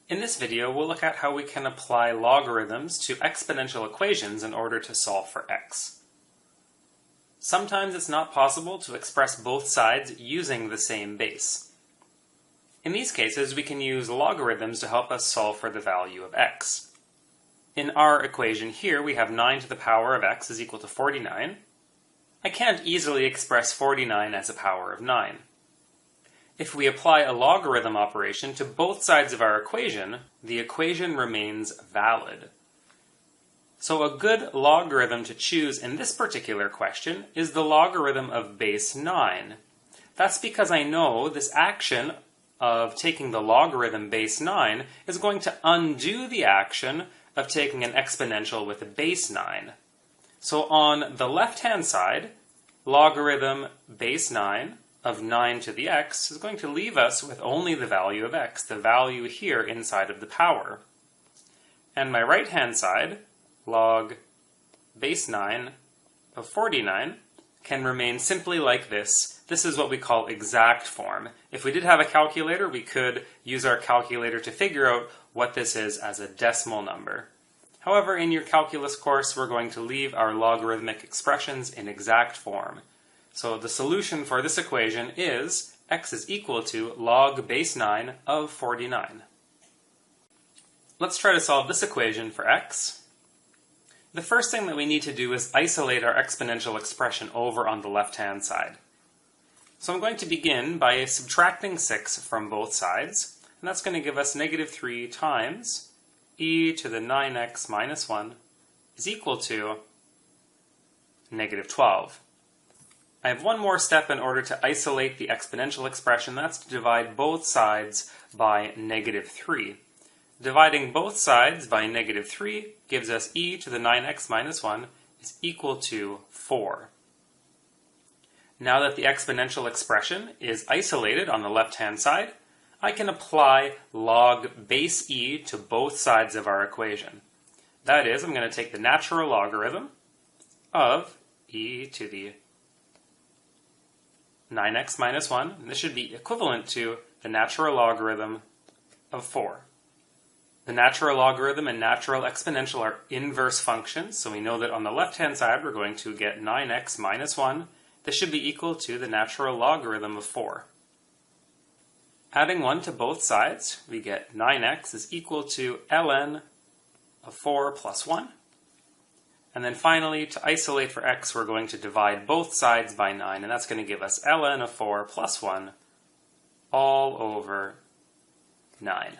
In this video, we'll look at how we can apply logarithms to exponential equations in order to solve for x. Sometimes it's not possible to express both sides using the same base. In these cases, we can use logarithms to help us solve for the value of x. In our equation here, we have 9 to the power of x is equal to 49. I can't easily express 49 as a power of 9. If we apply a logarithm operation to both sides of our equation, the equation remains valid. So a good logarithm to choose in this particular question is the logarithm of base 9. That's because I know this action of taking the logarithm base 9 is going to undo the action of taking an exponential with a base 9. So on the left-hand side, logarithm base 9 of 9 to the x is going to leave us with only the value of x, the value here inside of the power. And my right-hand side, log base 9 of 49, can remain simply like this. This is what we call exact form. If we did have a calculator, we could use our calculator to figure out what this is as a decimal number. However, in your calculus course, we're going to leave our logarithmic expressions in exact form. So the solution for this equation is x is equal to log base 9 of 49. Let's try to solve this equation for x. The first thing that we need to do is isolate our exponential expression over on the left-hand side. So I'm going to begin by subtracting 6 from both sides, and that's going to give us negative 3 times e to the 9x minus 1 is equal to negative 12. I have one more step in order to isolate the exponential expression, that's to divide both sides by negative 3. Dividing both sides by negative 3 gives us e to the 9x minus 1 is equal to 4. Now that the exponential expression is isolated on the left-hand side, I can apply log base e to both sides of our equation. That is, I'm going to take the natural logarithm of e to the 9x minus 1, and this should be equivalent to the natural logarithm of 4. The natural logarithm and natural exponential are inverse functions, so we know that on the left-hand side we're going to get 9x minus 1. This should be equal to the natural logarithm of 4. Adding 1 to both sides, we get 9x is equal to ln of 4 plus 1. And then finally, to isolate for x, we're going to divide both sides by 9, and that's going to give us ln of 4 plus 1 all over 9.